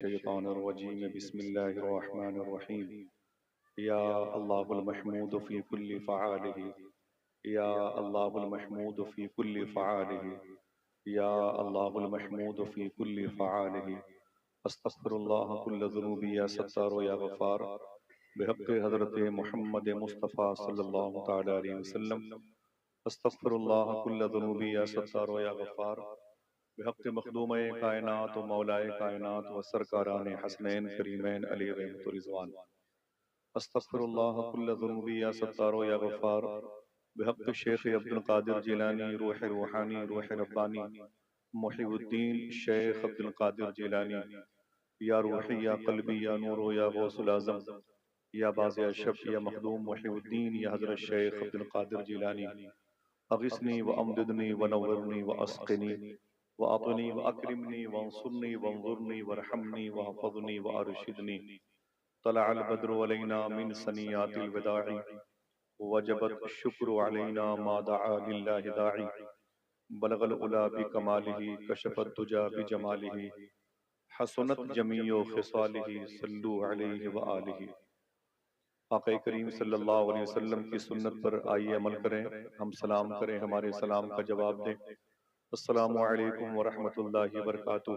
الشيطان الرجيم بسم الله الرحمن الرحيم يا الله المحمود في كل فعاله يا الله المحمود في كل فعاله يا الله المحمود في كل فعاله استغفر الله كل ذنوب يا ستار يا غفار بحق حضرت محمد مصطفى صلی اللہ تعالی علیہ وسلم استغفر اللہ کل ذنوب یا ستار یا غفار بحق مخدوم کائنات و مولائے کائنات و سرکاران حسنین کریمین علی رحمت و رضوان استغفر اللہ کل ذنوب یا ستار یا غفار بحق شیخ عبد القادر جیلانی روح روحانی روح ربانی محی الدین شیخ عبد القادر جیلانی یا روحی یا قلبی یا نور یا غوث العظم یا باز اشرف یا مخدوم محی الدین یا حضرت شیخ عبد القادر جیلانی اغثنی و امددنی و نورنی و اسقنی وَأَطْنِي وَأَكْرِمْنِي وَانصُرْنِي وَانظُرْنِي وَارْحَمْنِي وَحْفَظْنِي وَأَرْشِدْنِي طلع البدر علينا من سنيات الوداع وجبت الشكر علينا ما دعا لله داعي بلغ العلا بكماله كشف الدجى بجماله حسنت جميع خصاله صلوا عليه وآله آقا کریم صلی اللہ علیہ وسلم کی سنت پر آئیے عمل کریں، ہم سلام کریں، ہمارے سلام کا جواب دیں۔ السلام علیکم ورحمۃ اللہ وبرکاتہ۔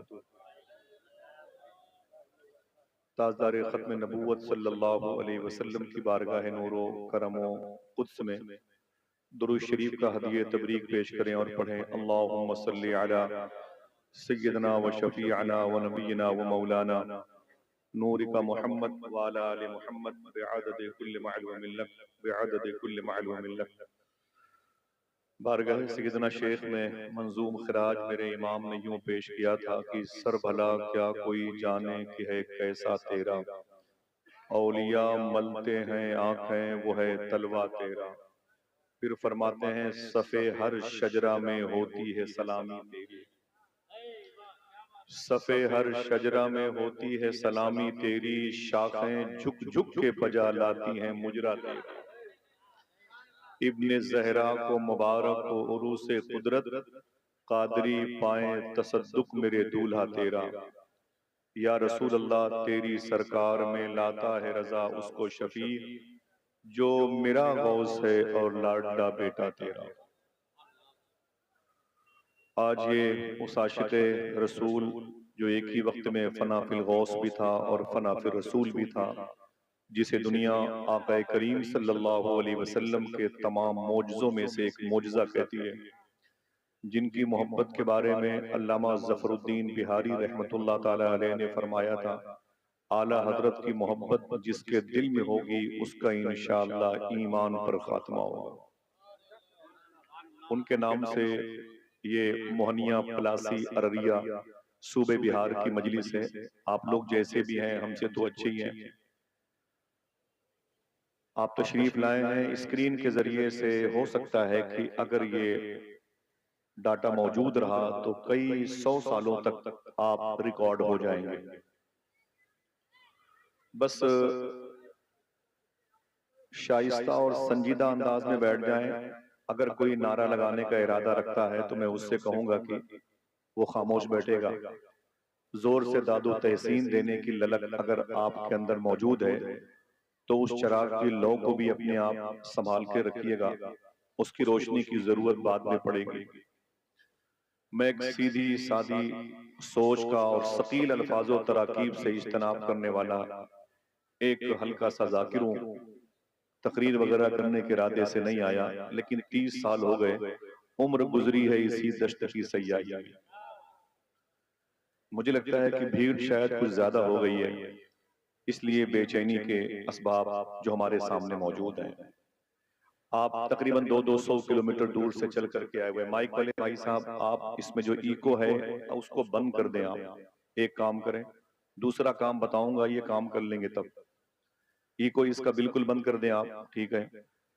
تاجدار ختم نبوت صلی اللہ علیہ وسلم کی بارگاہ نور و کرم و قدس میں درود شریف کا ہدیہ تبریک پیش کریں اور پڑھیں اللہم صلی علی سیدنا و شفیعنا و نبینا و مولانا نور کا محمد وعلی آل محمد بعدد کل معلوم لک بعدد کل معلوم لک۔ بارگاہ سیدنا شیخ میں منظوم خراج میرے امام نے یوں پیش کیا تھا کہ سر بھلا کیا کوئی جانے کہ ہے کیسا تیرا، اولیاء ملتے ہیں آنکھیں وہ ہے تلوہ تیرا۔ پھر فرماتے ہیں صفِ ہر شجرہ میں ہوتی ہے سلامی تیری، صفِ ہر شجرہ میں ہوتی ہے سلامی تیری، شاخیں جھک جھک کے بجا لاتی ہیں مجرا تیرا۔ ابن زہرا کو مبارک و عروس قدرت، قادری پائیں تصدق میرے دولہا تیرا۔ یا رسول اللہ تیری سرکار میں لاتا ہے رضا اس کو شفیع، جو میرا غوث ہے اور لاڈلا بیٹا تیرا۔ آج یہ اس عاشق رسول جو ایک ہی وقت میں فنا فی الغوث بھی تھا اور فنا فی الرسول بھی تھا، جسے دنیا آقا کریم صلی اللہ علیہ وسلم کے تمام معجزوں میں سے ایک معجزہ کہتی ہے، جن کی محبت کے بارے میں علامہ ظفر الدین بہاری رحمت اللہ تعالی علیہ نے فرمایا تھا، اعلیٰ حضرت کی محبت جس کے دل میں ہوگی اس کا انشاءاللہ ایمان پر خاتمہ ہوگا۔ ان کے نام سے یہ موہنیہ پلاسی ارریہ صوبے بہار کی مجلس ہے۔ آپ لوگ جیسے بھی ہیں ہم سے تو اچھے ہی ہیں، آپ تشریف لائے ہیں۔ اسکرین کے ذریعے سے ہو سکتا ہے کہ اگر یہ ڈاٹا موجود رہا تو کئی 100 سالوں تک آپ ریکارڈ ہو جائیں گے۔ بس شائستہ اور سنجیدہ انداز میں بیٹھ جائیں۔ اگر کوئی نعرہ لگانے کا ارادہ رکھتا ہے تو میں اس سے کہوں گا کہ وہ خاموش بیٹھے گا۔ زور سے داد و تحسین دینے کی للک اگر آپ کے اندر موجود ہے تو اس چراغ کی لو کو بھی اپنے آپ سنبھال کے رکھیے گا، اس کی روشنی کی ضرورت بعد میں پڑے گی۔ میں ایک سیدھی سادی سوچ کا اور ثقیل الفاظ و تراکیب سے اجتناب کرنے والا ایک ہلکا سا ذاکر ہوں۔ تقریر وغیرہ کرنے کے ارادے سے نہیں آیا، لیکن 30 سال ہو گئے عمر گزری ہے اسی دشت کی سیاحی میں۔ مجھے لگتا ہے کہ بھیڑ شاید کچھ زیادہ ہو گئی ہے، اس لیے بے چینی کے اسباب جو ہمارے سامنے موجود ہیں۔ آپ تقریباً 200 کلومیٹر دور سے چل کر کے آئے ہوئے۔ مائک والے بھائی صاحب، آپ اس میں جو ایکو ہے اس کو بند کر دیں۔ آپ ایک کام کریں، دوسرا کام بتاؤں گا یہ کام کر لیں گے تب۔ ایکو اس کا بالکل بند کر دیں آپ، ٹھیک ہے؟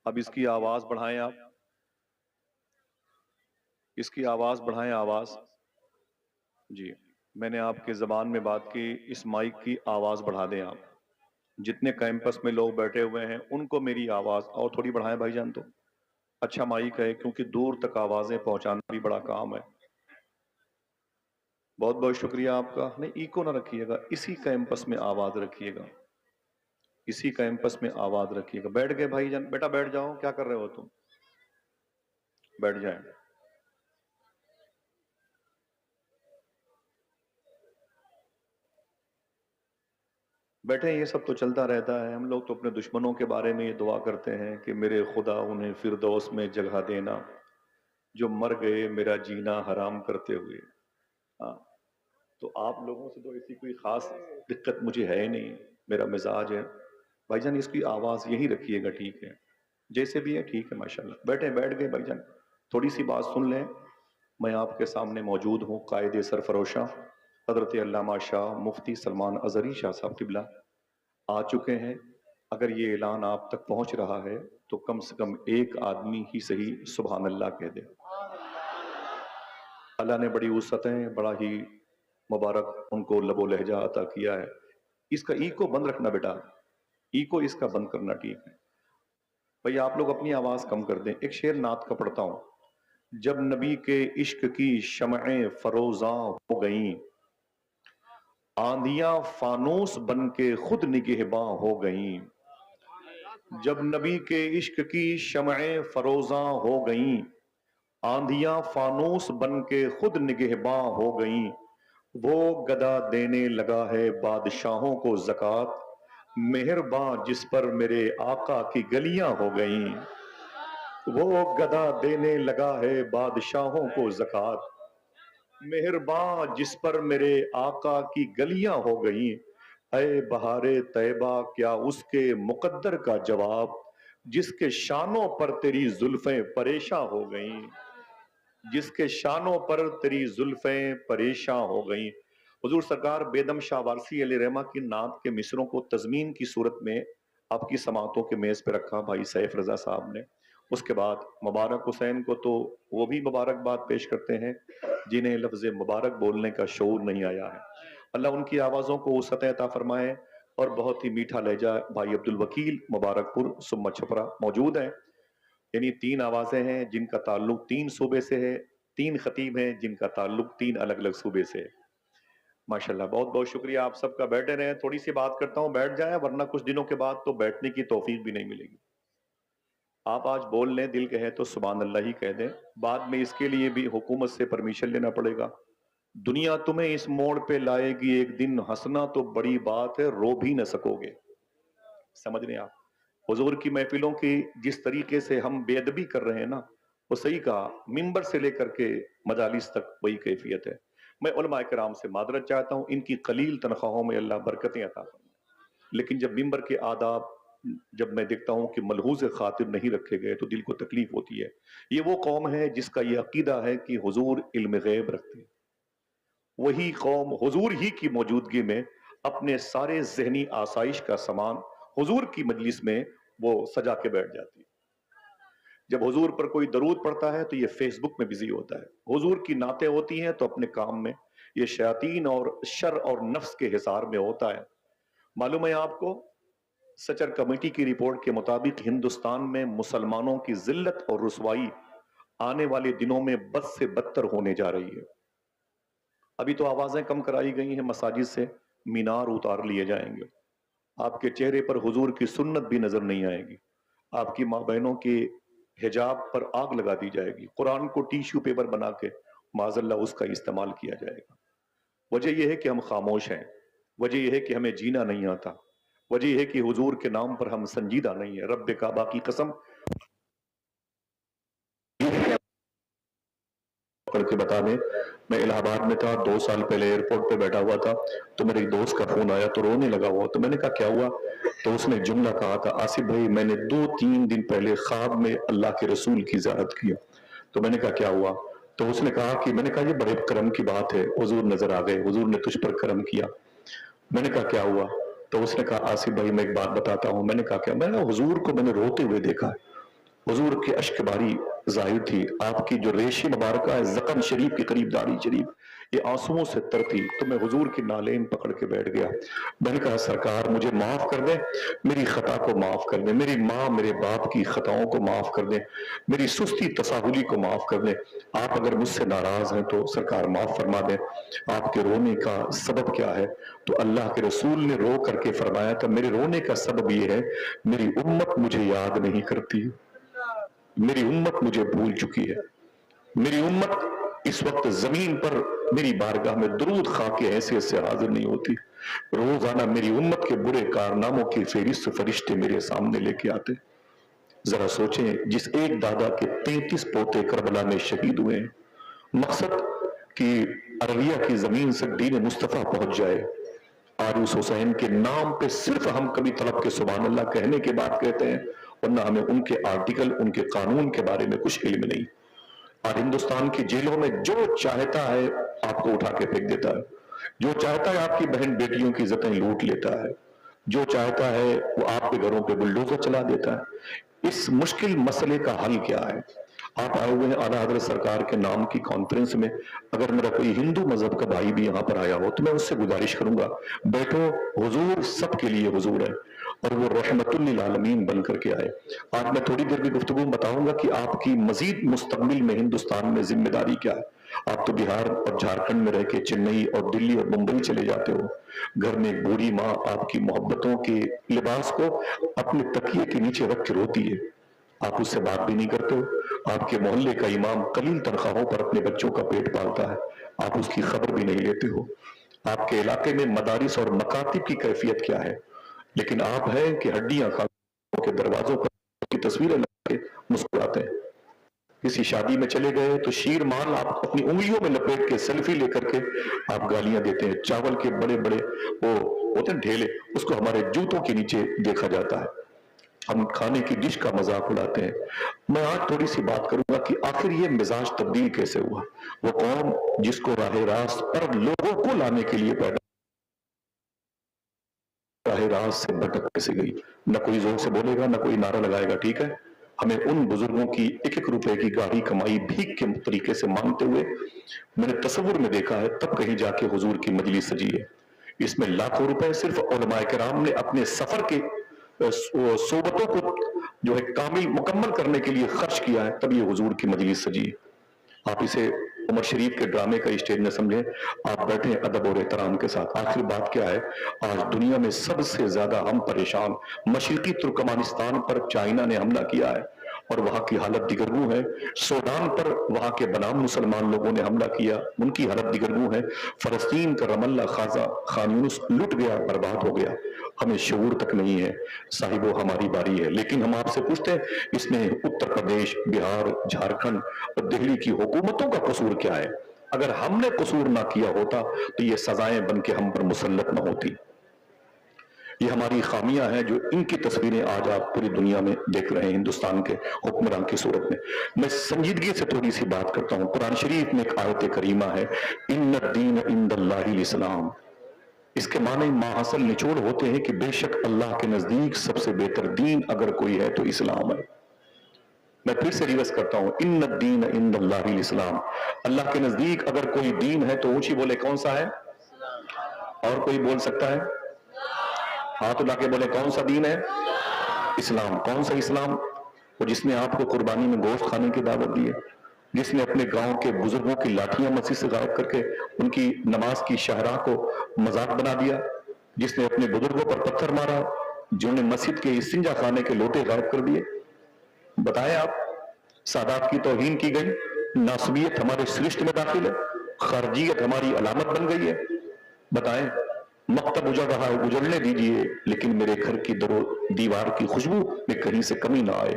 اب اس کی آواز بڑھائیں، آپ اس کی آواز بڑھائیں، آواز جی میں نے آپ کے زبان میں بات کی، اس مائک کی آواز بڑھا دیں آپ۔ جتنے کیمپس میں لوگ بیٹھے ہوئے ہیں ان کو میری آواز اور تھوڑی بڑھائیں بھائی جان، تو اچھا مائک ہے کیونکہ دور تک آوازیں پہنچانا بھی بڑا کام ہے۔ بہت بہت شکریہ آپ کا. نہیں ایکو نہ رکھیے گا، اسی کیمپس میں آواز رکھیے گا، اسی کیمپس میں آواز رکھیے گا. بیٹھ گئے بھائی جان؟ بیٹا بیٹھ جاؤ، کیا کر رہے ہو تم؟ بیٹھ جائیں. بیٹھے. یہ سب تو چلتا رہتا ہے. ہم لوگ تو اپنے دشمنوں کے بارے میں یہ دعا کرتے ہیں کہ میرے خدا انہیں فردوس میں جگہ دینا جو مر گئے میرا جینا حرام کرتے ہوئے. ہاں تو آپ لوگوں سے تو ایسی کوئی خاص دقت مجھے ہے نہیں، میرا مزاج ہے. بھائی جان اس کی آواز یہی رکھیے گا، ٹھیک ہے؟ جیسے بھی ہے ٹھیک ہے، ماشاءاللہ. بیٹھ گئے بھائی جان؟ تھوڑی سی بات سن لیں. میں آپ کے سامنے موجود ہوں، قائد سرفروشاں حضرت علامہ شاہ مفتی سلمان اظہری شاہ صاحب قبلہ آ چکے ہیں. اگر یہ اعلان آپ تک پہنچ رہا ہے تو کم سے کم ایک آدمی ہی صحیح سبحان اللہ کہہ دے. اللہ نے بڑی وسعتیں، بڑا ہی مبارک ان کو لب و لہجہ عطا کیا ہے. اس کا ایکو بند رکھنا بیٹا، ایکو اس کا بند کرنا. ٹھیک ہے بھئی، آپ لوگ اپنی آواز کم کر دیں. ایک شعر نعت کا پڑھتا ہوں. جب نبی کے عشق کی شمعیں فروزاں ہو گئیں، آندیاں فانوس بن کے خود نگہباں ہو گئیں. جب نبی کے عشق کی شمعیں فروزاں ہو گئیں، آندیاں فانوس بن کے خود نگہباں ہو گئیں. وہ گدا دینے لگا ہے بادشاہوں کو زکوٰۃ، مہرباں جس پر میرے آقا کی گلیاں ہو گئیں. وہ گدا دینے لگا ہے بادشاہوں کو زکوٰۃ، مہرباں جس پر میرے آقا کی گلیاں ہو گئیں. اے بہار طیبہ کیا اس کے مقدر کا جواب، جس کے شانوں پر تیری زلفیں پریشاں ہو گئیں، جس کے شانوں پر تیری زلفیں پریشاں ہو گئیں. حضور سرکار بیدم شاہ وارسی علیہ رحمہ کی نعت کے مصروں کو تضمین کی صورت میں آپ کی سماعتوں کے میز پہ رکھا بھائی سیف رضا صاحب نے. اس کے بعد مبارک حسین کو تو وہ بھی مبارکباد پیش کرتے ہیں جنہیں لفظ مبارک بولنے کا شعور نہیں آیا ہے. اللہ ان کی آوازوں کو وسعت عطا فرمائے. اور بہت ہی میٹھا لہجہ بھائی عبد الوکیل مبارک پور سما چھپرا موجود ہیں. یعنی 3 آوازیں ہیں جن کا تعلق 3 صوبے سے ہے، 3 خطیب ہیں جن کا تعلق 3 الگ الگ صوبے سے ہے. ماشاءاللہ بہت بہت شکریہ آپ سب کا. بیٹھے رہیں. تھوڑی سی بات کرتا ہوں، بیٹھ جائیں، ورنہ کچھ دنوں کے بعد تو بیٹھنے کی توفیق بھی نہیں ملے گی. آپ آج بول لیں، دل کہے تو سبحان اللہ ہی کہہ دیں. بعد میں اس کے لیے بھی حکومت سے پرمیشن لینا پڑے گا. دنیا تمہیں اس موڑ پہ لائے گی ایک دن، ہنسنا تو بڑی بات ہے، رو بھی نہ سکو گے. سمجھ رہے ہیں آپ؟ حضور کی محفلوں کی جس طریقے سے ہم بے ادبی کر رہے ہیں نا، وہ صحیح کہا، ممبر سے لے کر کے مجالس تک وہی کیفیت ہے. میں علماء کرام سے معذرت چاہتا ہوں، ان کی قلیل تنخواہوں میں اللہ برکتیں عطا فرمائے. لیکن جب ممبر کے آداب جب میں دیکھتا ہوں کہ ملحوظ خاطر نہیں رکھے گئے تو دل کو تکلیف ہوتی ہے. یہ وہ قوم ہے جس کا یہ عقیدہ ہے کہ حضور علم غیب رکھتے ہیں. وہی قوم حضور ہی کی موجودگی میں اپنے سارے ذہنی آسائش کا سامان حضور کی مجلس میں وہ سجا کے بیٹھ جاتی ہے. جب حضور پر کوئی درود پڑتا ہے تو یہ فیس بک میں بزی ہوتا ہے. حضور کی نعتیں ہوتی ہیں تو اپنے کام میں یہ شیاطین اور شر اور نفس کے حصار میں ہوتا ہے. معلوم ہے آپ کو، سچر کمیٹی کی رپورٹ کے مطابق ہندوستان میں مسلمانوں کی ذلت اور رسوائی آنے والے دنوں میں بد سے بدتر ہونے جا رہی ہے. ابھی تو آوازیں کم کرائی گئی ہیں، مساجد سے مینار اتار لیے جائیں گے. آپ کے چہرے پر حضور کی سنت بھی نظر نہیں آئے گی. آپ کی ماں بہنوں کے حجاب پر آگ لگا دی جائے گی. قرآن کو ٹیشو پیپر بنا کے معاذ اللہ اس کا استعمال کیا جائے گا. وجہ یہ ہے کہ ہم خاموش ہیں، وجہ یہ ہے کہ ہمیں جینا نہیں آتا، وجہ یہ ہے کہ حضور کے نام پر ہم سنجیدہ نہیں ہیں. رب کعبہ کی قسم کر کے بتا دیں، میں الہ آباد میں تھا 2 سال پہلے، ایئرپورٹ پہ بیٹھا ہوا تھا تو میرے ایک دوست کا فون آیا تو رونے لگا ہوا. تو میں نے کہا کیا ہوا؟ تو اس نے جملہ کہا تھا، آصف بھائی میں نے 2-3 دن پہلے خواب میں اللہ کے رسول کی زیارت کیا. تو میں نے کہا کیا ہوا؟ تو اس نے کہا کہ میں نے کہا یہ بڑے کرم کی بات ہے، حضور نظر آ گئے، حضور نے تجھ پر کرم کیا. میں نے کہا کیا ہوا؟ تو اس نے کہا آصف بھائی میں ایک بات بتاتا ہوں. میں نے کہا کیا؟ میں نے حضور کو میں نے روتے ہوئے دیکھا ہے. حضور کے اشک باری ظاہر تھی. آپ کی جو ریش مبارکہ ہے زقن شریف کے قریب داڑھی شریف، یہ آنسوؤں سے ترتی تو میں حضور کی نالین پکڑ کے بیٹھ گیا. میں نے کہا سرکار مجھے معاف کر دیں, میری خطا کو معاف کر دیں, میری ماں میرے باپ کی خطاؤں کو معاف کر دیں, میری سستی تساہلی کو معاف کر دیں. آپ اگر مجھ سے ناراض ہیں تو سرکار معاف فرما دیں. آپ کے رونے کا سبب کیا ہے؟ تو اللہ کے رسول نے رو کر کے فرمایا تھا میرے رونے کا سبب یہ ہے میری امت مجھے یاد نہیں کرتی, میری امت مجھے بھول چکی ہے. میری امت اس وقت زمین پر میری بارگاہ میں درود خواہ کے حیثیت سے حاضر نہیں ہوتی. روزانہ میری امت کے برے کارناموں کی فہرست فرشتے میرے سامنے لے کے آتے. ذرا سوچیں جس ایک دادا کے 33 پوتے کربلا میں شہید ہوئے ہیں, مقصد کہ عربیہ کی زمین سے دین مصطفیٰ پہنچ جائے. آج اس حسین کے نام پہ صرف ہم کبھی طلب کے سبحان اللہ کہنے کے بعد کہتے ہیں, ورنہ ہمیں ان کے آرٹیکل ان کے قانون کے بارے میں کچھ علم نہیں. اور ہندوستان کی جیلوں میں جو چاہتا ہے آپ کو اٹھا کے پھینک دیتا ہے, جو چاہتا ہے آپ کی بہن بیٹیوں کی عزتیں لوٹ لیتا ہے, جو چاہتا ہے وہ آپ کے گھروں پہ بلڈوزر چلا دیتا ہے. اس مشکل مسئلے کا حل کیا ہے؟ آپ آئے ہوئے ہیں اعلیٰ حضرت سرکار کے نام کی کانفرنس میں, اگر میرا کوئی ہندو مذہب کا بھائی بھی یہاں پر آیا ہو تو میں اس سے گزارش کروں گا بیٹھو, حضور سب کے لیے حضور ہے اور وہ رحمت للعالمین بن کر کے آئے. آج میں تھوڑی دیر کی گفتگو بتاؤں گا کہ آپ کی مزید مستقبل میں ہندوستان میں ذمہ داری کیا ہے. آپ تو بہار اور جھارکھنڈ میں رہ کے چنئی اور دلی اور ممبئی چلے جاتے ہو, گھر میں ایک بوڑھی ماں آپ کی محبتوں کے لباس کو اپنے تکیے کے نیچے رکھ کے روتی ہے, آپ اس سے بات بھی نہیں کرتے ہو. آپ کے محلے کا امام قلیل تنخواہوں پر اپنے بچوں کا پیٹ پالتا ہے, آپ اس کی خبر بھی نہیں لیتے ہو. آپ کے علاقے میں مدارس اور مکاتب کی کیفیت کیا ہے, لیکن آپ ہیں کہ ہڈیاں کھانے کے دروازوں پر کی تصویریں لگا کے مسکراتے ہیں. کسی شادی میں چلے گئے تو شیر مال آپ اپنی انگلیوں میں لپیٹ کے سیلفی لے کر کے آپ گالیاں دیتے ہیں. چاول کے بڑے بڑے وہ ہوتے ہیں ڈھیلے, اس کو ہمارے جوتوں کے نیچے دیکھا جاتا ہے. ہم کھانے کی ڈش کا مذاق اڑاتے ہیں. میں آج تھوڑی سی بات کروں گا کہ آخر یہ مزاج تبدیل کیسے ہوا. وہ قوم جس کو راہ راست پر لوگوں کو لانے کے لیے پیدا, راہ راست سے بھٹک کیسے گئی. نہ کوئی زور سے بولے گا, نہ کوئی نعرہ لگائے گا. ٹھیک ہے, ہمیں ان بزرگوں کی ایک ایک روپے کی گاڑی کمائی بھیک کے طریقے سے مانگتے ہوئے میں نے تصور میں دیکھا ہے, تب کہیں جا کے حضور کی مجلس سجی ہے. اس میں لاکھوں روپے صرف علماء کرام نے اپنے سفر کے صحبتوں کو جو ہے کامل مکمل کرنے کے لیے خرچ کیا ہے, تب یہ حضور کی مجلس سجی ہے. آپ اسے عمر شریف کے ڈرامے کا اسٹیج نہ سمجھیں, آپ بیٹھیں ادب اور احترام کے ساتھ. آخر بات کیا ہے, آج دنیا میں سب سے زیادہ ہم پریشان مشرقی ترکمانستان پر چائنا نے حملہ کیا ہے اور وہاں کی حالت دیگرگوں ہے. سوڈان پر وہاں کے بنام مسلمان لوگوں نے حملہ کیا, ان کی حالت دیگرگوں ہے. فلسطین کا رم اللہ خازہ خان یونس لٹ گیا, برباد ہو گیا. ہمیں شعور تک نہیں ہے. صاحبو ہماری باری ہے, لیکن ہم آپ سے پوچھتے ہیں اس میں اتر پردیش, بہار, جھارکھنڈ اور دہلی کی حکومتوں کا قصور کیا ہے؟ اگر ہم نے قصور نہ کیا ہوتا تو یہ سزائیں بن کے ہم پر مسلط نہ ہوتی. یہ ہماری خامیاں ہیں جو ان کی تصویریں آج آپ پوری دنیا میں دیکھ رہے ہیں ہندوستان کے حکمران کی صورت میں. میں سنجیدگی سے تھوڑی سی بات کرتا ہوں. قرآن شریف میں ایک آیت کریمہ ہے, ان الدین عند اللہ الاسلام. اس کے معنی ماحصل نچوڑ ہوتے ہیں کہ بے شک اللہ کے نزدیک سب سے بہتر دین اگر کوئی ہے تو اسلام ہے. میں پھر سے ریورس کرتا ہوں, ان الدین عند اللہ الاسلام. اللہ کے نزدیک اگر کوئی دین ہے تو اونچی بولے کون سا ہے؟ اور کوئی بول سکتا ہے؟ ہاتھ اٹھا کے بولے کون سا دین ہے؟ اسلام. کون سا اسلام؟ وہ جس نے آپ کو قربانی میں گوشت کھانے کی دعوت دی ہے, جس نے اپنے گاؤں کے بزرگوں کی لاٹھیاں مسجد سے غائب کر کے ان کی نماز کی شاہراہ کو مذاق بنا دیا, جس نے اپنے بزرگوں پر پتھر مارا, جنہوں نے مسجد کے استنجا خانے کے لوٹے غائب کر دیے. بتائیں آپ, سادات کی توہین کی گئی, ناسبیت ہمارے سرشت میں داخل ہے, خارجیت ہماری علامت بن گئی ہے. بتائیں, مکتب اجڑ رہا ہے, اجڑنے دیجئے, لیکن میرے گھر کی دیوار کی خوشبو میں کہیں سے کمی نہ آئے.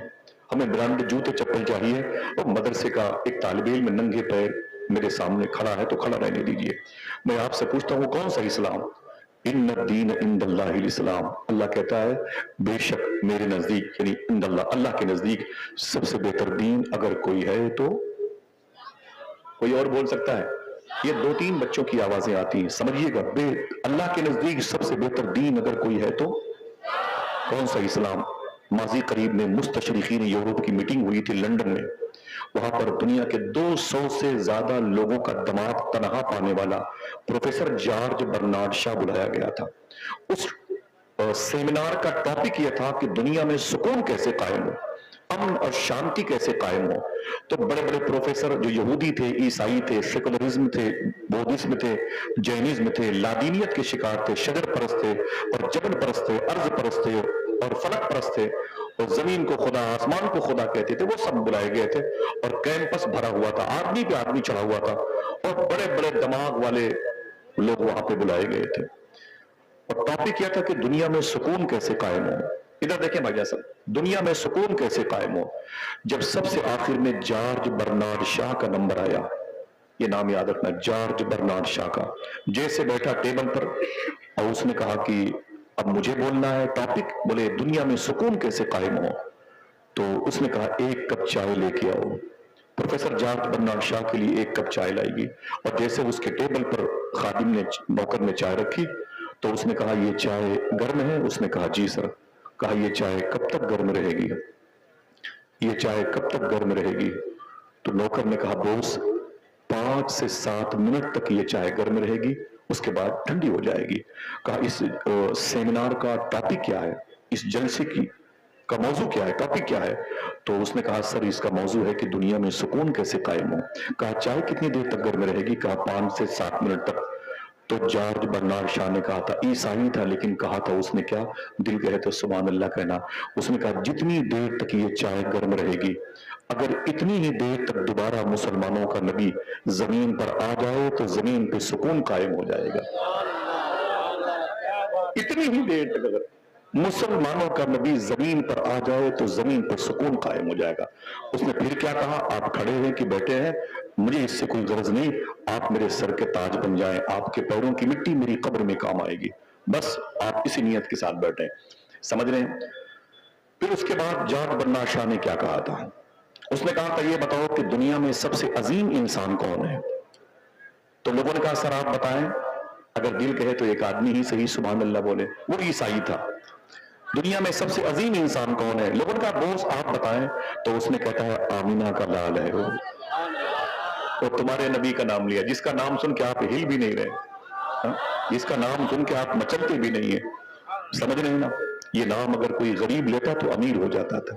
ہمیں برانڈ جوتے چپل چاہیے, اور مدرسے کا ایک طالب علم ننگے پیر میرے سامنے کھڑا ہے تو کھڑا رہنے دیجئے. میں آپ سے پوچھتا ہوں کون سا اسلام؟ ان الدین عند اللہ الاسلام. اللہ کہتا ہے بے شک میرے نزدیک, یعنی عند اللہ, اللہ کے نزدیک سب سے بہتر دین اگر کوئی ہے تو. کوئی اور بول سکتا ہے؟ یہ 2-3 بچوں کی آوازیں آتی ہیں, سمجھیے گا. اللہ کے نزدیک سب سے بہتر دین اگر کوئی ہے تو کون سا اسلام؟ ماضی قریب میں مستشرقین یورپ کی میٹنگ ہوئی تھی لندن میں, وہاں پر دنیا کے 200 سے زیادہ لوگوں کا دماغ تنہا پانے والا پروفیسر جارج برنارڈ شاہ بلایا گیا تھا. اس سیمینار کا ٹاپک یہ تھا کہ دنیا میں سکون کیسے قائم ہو, امن اور شانتی کیسے قائم ہو. تو بڑے بڑے پروفیسر جو یہودی تھے, عیسائی تھے, سیکولرزم تھے, بودھزم تھے, جینزم تھے, لادینیت کے شکار تھے, شجر پرست تھے اور جبل پرست تھے, ارض پرست تھے اور فلک پرست تھے, اور زمین کو خدا, آسمان کو خدا کہتے تھے, وہ سب بلائے گئے تھے. اور کیمپس بھرا ہوا تھا, آدمی پہ آدمی چڑھا ہوا تھا, اور بڑے بڑے دماغ والے لوگ وہاں پہ بلائے گئے تھے. اور ٹاپک کیا تھا کہ دنیا میں سکون کیسے قائم ہو. ادھر دیکھیں بھائی صاحب, دنیا میں سکون کیسے قائم ہو. جب سب سے آخر میں جارج برنارڈ شاہ کا نمبر آیا, یہ نام یاد رکھنا, جارج برنارڈ شاہ کا, جیسے بیٹھا ٹیبل پر اور اس نے کہا کہ اب مجھے بولنا ہے ٹاپک. بولے دنیا میں سکون کیسے قائم ہو. تو اس نے کہا ایک کپ چائے لے کے آؤ. پروفیسر جارج برنارڈ شاہ کے لیے ایک کپ چائے لائے گی, اور جیسے اس کے ٹیبل پر خادم نے, نوکر نے چائے رکھی, تو اس نے کہا یہ چائے گرم ہے. اس نے کہا جی سر. کہا یہ چائے کب تک گرم رہے گی, یہ چائے کب تک گرم رہے گی. تو نوکر نے کہا بوس 5 سے 7 منٹ تک یہ چائے گرم رہے گی, اس کے بعد ٹھنڈی ہو جائے گی. کہا اس سیمینار کا ٹاپک کیا ہے, اس جلسے کا موضوع کیا ہے, ٹاپک کیا ہے. تو اس نے کہا سر اس کا موضوع ہے کہ دنیا میں سکون کیسے قائم ہو. کہا چائے کتنی دیر تک گرم رہے گی. کہا 5 سے 7 منٹ تک. تو جارج برنارڈ شاہ نے کہا تھا, عیسائی تھا لیکن کہا تھا اس نے کیا, دل کہے تو سبحان اللہ کہنا. اس نے کہا جتنی دیر تک یہ چائے گرم رہے گی, اگر اتنی ہی دیر تک دوبارہ مسلمانوں کا نبی زمین پر آ جائے تو زمین پہ سکون قائم ہو جائے گا. اتنی ہی دیر تک اگر مسلمانوں کا نبی زمین پر آ جائے تو زمین پر سکون قائم ہو جائے گا. اس نے پھر کیا کہا, آپ کھڑے ہیں کہ بیٹھے ہیں, مجھے اس سے کوئی غرض نہیں, آپ میرے سر کے تاج بن جائیں, آپ کے پیروں کی مٹی میری قبر میں کام آئے گی, بس آپ اسی نیت کے ساتھ بیٹھیں. سمجھ رہے ہیں. پھر اس کے بعد جارج برنارڈ شاہ نے کیا کہا تھا. اس نے کہا تھا یہ بتاؤ کہ دنیا میں سب سے عظیم انسان کون ہے. تو لوگوں نے کہا سر آپ بتائیں. اگر دل کہے تو ایک آدمی ہی صحیح سبحان اللہ بولے, وہ عیسائی تھا. دنیا میں سب سے عظیم انسان کون ہے. لوگوں نے کہا بوس آپ بتائیں. تو اس نے کہتا ہے آمینہ کا لال ہے وہ. اور تمہارے نبی کا نام لیا, جس کا نام سن کے آپ ہل بھی نہیں رہے, جس کا نام سن کے آپ مچلتے بھی نہیں ہیں. سمجھ رہے ہیں نا. یہ نام اگر کوئی غریب لیتا تو امیر ہو جاتا تھا.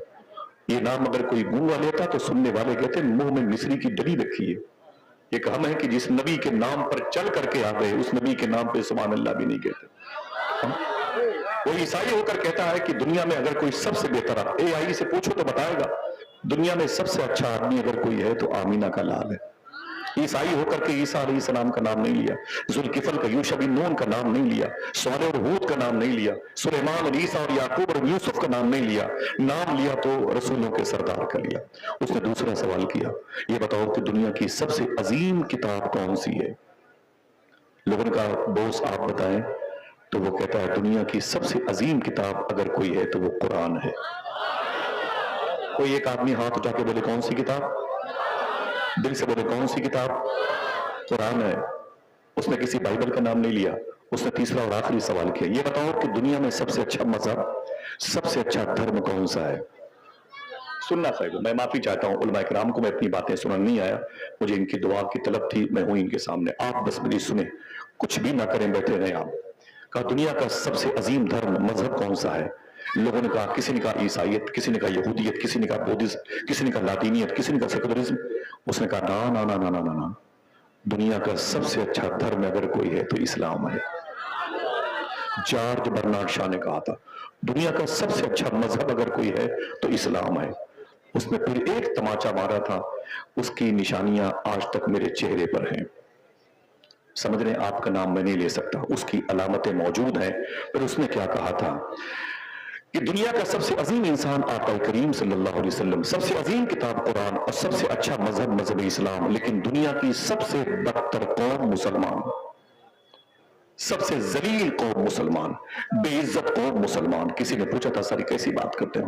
یہ نام اگر کوئی گنگا لیتا تو سننے والے کہتے منہ میں مصری کی ڈلی رکھی ہے. ایک ہم ہے کہ جس نبی کے نام پر چل کر کے آ گئے, اس نبی کے نام پہ سبحان اللہ بھی نہیں کہتے. وہ عیسائی ہو کر کہتا ہے کہ دنیا میں اگر کوئی سب سے بہتر, اے آئی سے پوچھو تو بتائے گا, دنیا میں سب سے اچھا آدمی اگر کوئی ہے تو آمینہ کا لال ہے. عیسائی ہو کر کے عیسیٰ علیہ السلام کا نام نہیں لیا, ذوالکفل کا یوشع بن نون کا نام نہیں لیا, صالح اور ہود کا نام نہیں لیا, سلیمان اور عیسیٰ اور یعقوب اور یوسف کا نام نہیں لیا. نام لیا تو رسولوں کے سردار کا لیا. اس نے دوسرا سوال کیا, یہ بتاؤ کہ دنیا کی سب سے عظیم کتاب کون سی ہے. لوگوں نے کہا بوس آپ بتائیں. تو وہ کہتا ہے دنیا کی سب سے عظیم کتاب اگر کوئی ہے تو وہ قرآن ہے. کوئی ایک آدمی ہاتھ اٹھا کے بولے کون سی کتاب, دل سے بولے کون سی کتاب. قرآن ہے. اس نے کسی بائبل کا نام نہیں لیا. اس نے تیسرا اور آخری سوال کیا, یہ بتاؤ کہ دنیا میں سب سے اچھا مذہب, سب سے اچھا دھرم کون سا ہے. سننا صاحب, میں معافی چاہتا ہوں علماء کرام کو, میں اپنی باتیں سنن نہیں آیا, مجھے ان کی دعا کی طلب تھی, میں ہوں ان کے سامنے, آپ بس میری سنیں, کچھ بھی نہ کریں, بیٹھے رہیں آپ. کہا دنیا کا سب سے عظیم دھرم مذہب کون سا ہے. لوگوں نے کہا, کسی نے کہا عیسائیت, کسی نے کہا یہودیت, کسی نے کہا بودھزم, کسی نے کہا لاتینیت, کسی نے کہا سیکولرزم. اس نے کہا نا نا نا نا نا نا, دنیا کا سب سے اچھا دھرم اگر کوئی ہے تو اسلام ہے. جارج برنارڈ شاہ نے کہا تھا دنیا کا سب سے اچھا مذہب اگر کوئی ہے تو اسلام ہے. اس نے پھر ایک تماچا مارا تھا, اس کی نشانیاں آج تک میرے چہرے پر ہیں. سمجھ رہے ہیں, آپ کا نام میں نہیں لے سکتا, اس کی علامتیں موجود ہیں. پھر اس نے کیا کہا تھا کہ دنیا کا سب سے عظیم انسان آقا کریم صلی اللہ علیہ وسلم, سب سے عظیم کتاب قرآن, اور سب سے اچھا مذہب مذہب اسلام, لیکن دنیا کی سب سے بدتر قوم مسلمان, سب سے ذلیل قوم مسلمان, بے عزت قوم مسلمان. کسی نے پوچھا تھا سر کیسی بات کرتے ہیں.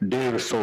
150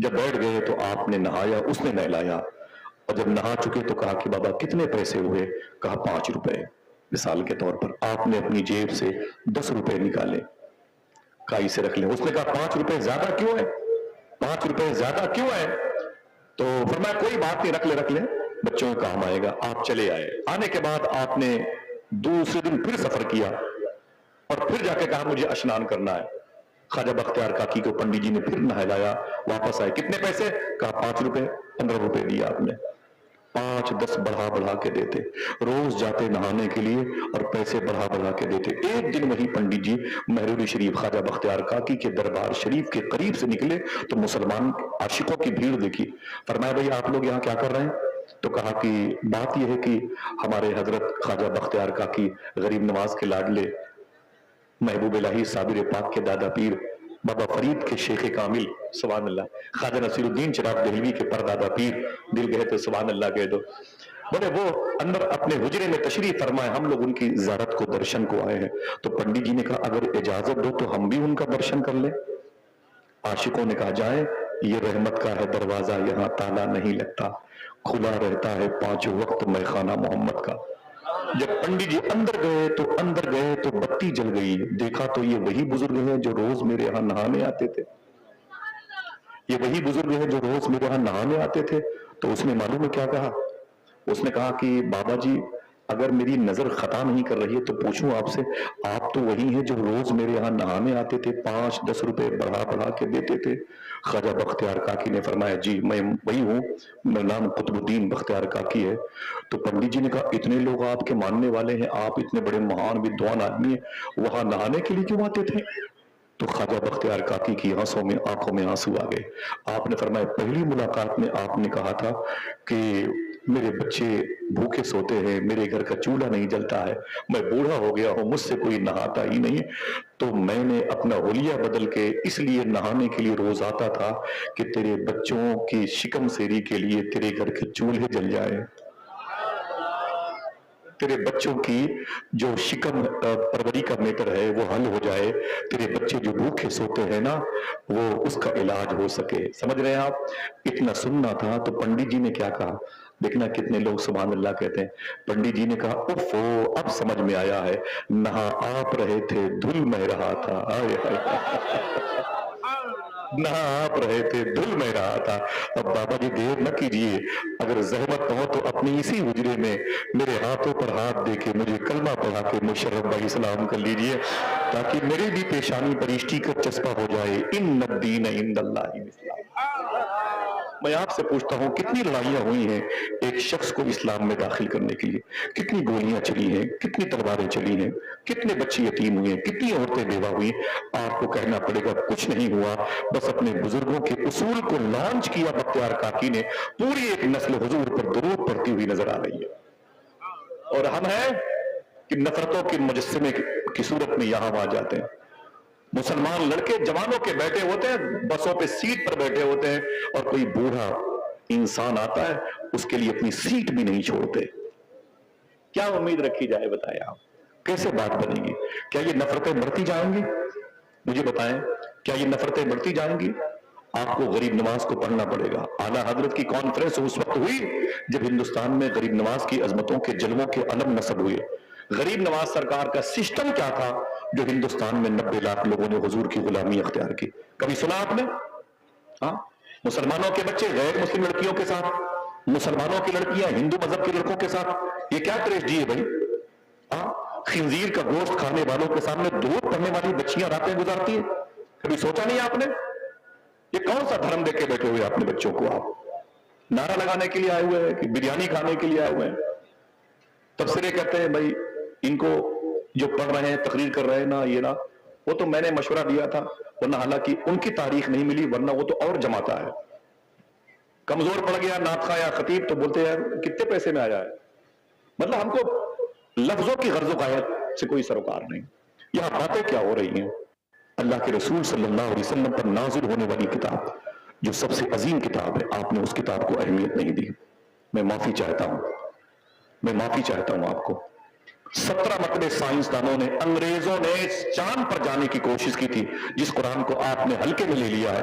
جب بیٹھ گئے تو آپ نے نہایا، اس نے نہلایا، اور جب نہا چکے تو کہا کہ بابا کتنے پیسے ہوئے؟ کہا 5 روپے۔ مثال کے طور پر آپ نے اپنی جیب سے 10 روپے نکالے، کائی سے رکھ لیں۔ اس نے کہا 5 روپے زیادہ کیوں ہے؟ 5 روپے زیادہ کیوں ہے؟ تو فرمایا کوئی بات نہیں، رکھ لے، بچوں کے کام آئے گا۔ آپ چلے آئے، آنے کے بعد آپ نے دوسرے دن پھر سفر کیا اور پھر جا کے کہا مجھے اشنان کرنا ہے۔ خواجہ بختیار کاکی کو پنڈت جی نے پھر نہلایا، واپس آئے، کتنے پیسے؟ کہا 5 روپے۔ 15 روپے دیا آپ نے، 5 10 بڑھا کے دیتے، روز جاتے نہانے کے لیے اور پیسے بڑھا کے دیتے۔ ایک دن وہی پنڈت جی مہرولی شریف خواجہ بختیار کاکی کے دربار شریف کے قریب سے نکلے تو مسلمان عاشقوں کی بھیڑ دیکھی۔ فرمایا بھئی آپ لوگ یہاں کیا کر رہے ہیں؟ تو کہا کہ بات یہ ہے کہ ہمارے حضرت خواجہ بختیار کاکی غریب نواز کے لاڈلے، محبوب الہی صابر پاک کے دادا پیر، بابا فرید کے شیخ کامل، سبحان اللہ، خواجہ نصیر الدین چراغ دہلوی کے پردادا پیر، دل گئے تو سبحان اللہ کہہ دو۔ بولے وہ اندر اپنے حجرے میں تشریف فرمائے، ہم لوگ ان کی زیارت کو، درشن کو آئے ہیں۔ تو پنڈت جی نے کہا اگر اجازت دو تو ہم بھی ان کا درشن کر لیں۔ عاشقوں نے کہا جائیں، یہ رحمت کا ہے دروازہ، یہاں تالا نہیں لگتا، کھلا رہتا ہے 5 وقت میخانہ محمد کا۔ جب پنڈت جی اندر گئے تو بتی جل گئی، دیکھا تو یہ وہی بزرگ ہیں جو روز میرے ہاں نہانے آتے تھے، یہ وہی بزرگ ہیں جو روز میرے ہاں نہانے آتے تھے۔ تو اس نے معلوم ہے کیا کہا؟ اس نے کہا کہ بابا جی اگر میری نظر خطا نہیں کر رہی ہے تو پوچھوں آپ سے، آپ تو وہی ہیں جو روز میرے ہاں نہانے آتے تھے، 5 10 روپے بڑھا کے دیتے تھے؟ خواجہ بختیار کاکی نے فرمایا جی میں وہی ہوں، میرا نام قطب الدین بختیار کاکی ہے۔ تو پنڈت جی نے کہا اتنے لوگ آپ کے ماننے والے ہیں، آپ اتنے بڑے مہان ودوان آدمی ہیں، وہاں نہانے کے لیے کیوں آتے تھے؟ تو خواجہ بختیار کاکی کی آنکھوں میں آنسو آ گئے۔ آپ نے فرمایا پہلی ملاقات میں آپ نے کہا تھا کہ میرے بچے بھوکے سوتے ہیں، میرے گھر کا چولہا نہیں جلتا ہے، میں بوڑھا ہو گیا ہوں، مجھ سے کوئی نہاتا ہی نہیں، تو میں نے اپنا حلیہ بدل کے اس لیے نہانے کے لیے روز آتا تھا کہ تیرے بچوں کی شکم سیری کے لیے تیرے گھر کے چولہے جل جائے، تیرے بچوں کی جو شکم پروری کا میٹر ہے وہ حل ہو جائے، تیرے بچے جو بھوکے سوتے ہیں نا وہ اس کا علاج ہو سکے۔ سمجھ رہے ہیں آپ؟ اتنا سننا تھا تو پنڈت جی نے کیا کہا؟ دیکھنا کتنے لوگ سبحان اللہ کہتے ہیں۔ پنڈت جی نے کہا اوفو اب سمجھ میں آیا ہے، نہا آپ رہے تھے دھل میں رہا تھا، آئے نہا آپ رہے تھے دھل میں رہا تھا۔ اب بابا جی دیر نہ کیجئے، اگر زحمت ہو تو اپنی اسی حجرے میں میرے ہاتھوں پر ہاتھ دے کے مجھے کلمہ پڑھا کے مشرف بھائی سلام کر لیجئے تاکہ میرے بھی پیشانی پر اشٹی کا چسپا ہو جائے۔ ان الدین عند اللہ الاسلام۔ میں آپ سے پوچھتا ہوں کتنی لڑائیاں ہوئی ہیں ایک شخص کو اسلام میں داخل کرنے کے لیے، کتنی گولیاں چلی ہیں، کتنی تلواریں چلی ہیں، کتنے بچے یتیم ہوئے ہیں، کتنی عورتیں بیوہ ہوئی۔ آپ کو کہنا پڑے گا کچھ نہیں ہوا، بس اپنے بزرگوں کے اصول کو لانچ کیا بختیار کاکی نے، پوری ایک نسل حضور پر درود پڑھتی ہوئی نظر آ رہی ہے۔ اور ہم ہیں کہ نفرتوں کے مجسمے کی صورت میں یہاں وہاں جاتے ہیں۔ مسلمان لڑکے جوانوں کے بیٹھے ہوتے ہیں، بسوں پہ سیٹ پر بیٹھے ہوتے ہیں، اور کوئی بوڑھا انسان آتا ہے اس کے لیے اپنی سیٹ بھی نہیں چھوڑتے۔ کیا امید رکھی جائے بتائیں آپ؟ کیسے بات بنے گی؟ کیا یہ نفرتیں بڑھتی جائیں گی؟ مجھے بتائیں کیا یہ نفرتیں بڑھتی جائیں گی؟ آپ کو غریب نواز کو پڑھنا پڑے گا۔ اعلیٰ حضرت کی کانفرنس اس وقت ہوئی جب ہندوستان میں غریب نواز کی عظمتوں کے جلووں کے علم نصب ہوئے۔ غریب نواز سرکار کا سسٹم کیا تھا جو ہندوستان میں 90 لاکھ لوگوں نے حضور کی غلامی اختیار کی؟ کبھی سنا آپ نے؟ ہاں، مسلمانوں کے بچے غیر مسلم لڑکیوں کے ساتھ، مسلمانوں کی لڑکیاں ہندو مذہب کے لڑکوں کے ساتھ، یہ کیا ٹریجڈی ہے بھائی؟ خنزیر کا گوشت کھانے والوں کے سامنے درود پڑھنے والی بچیاں راتیں گزارتی ہیں، کبھی سوچا نہیں آپ نے؟ یہ کون سا دھرم دے کے بیٹھے ہوئے اپنے بچوں کو؟ آپ نعرہ لگانے کے لیے آئے ہوئے ہیں کہ بریانی کھانے کے لیے آئے ہوئے ہیں؟ تبصرے کہتے ہیں بھائی ان کو جو پڑھ رہے ہیں تقریر کر رہے ہیں نا، یہ نا وہ تو میں نے مشورہ دیا تھا، ورنہ حالانکہ ان کی تاریخ نہیں ملی، ورنہ وہ تو اور جماتا ہے۔ کمزور پڑ گیا نعت خواہ یا خطیب تو بولتے ہیں کتنے پیسے میں آیا ہے۔ مطلب ہم کو لفظوں کی غرض و قایت سے کوئی سروکار نہیں، یہاں باتیں کیا ہو رہی ہیں؟ اللہ کے رسول صلی اللہ علیہ وسلم پر نازل ہونے والی کتاب جو سب سے عظیم کتاب ہے، آپ نے اس کتاب کو اہمیت نہیں دی۔ میں معافی چاہتا ہوں آپ کو۔ 17 مرتبہ سائنسدانوں نے، انگریزوں نے چاند پر جانے کی کوشش کی تھی، جس قرآن کو آپ نے ہلکے میں لے لیا ہے۔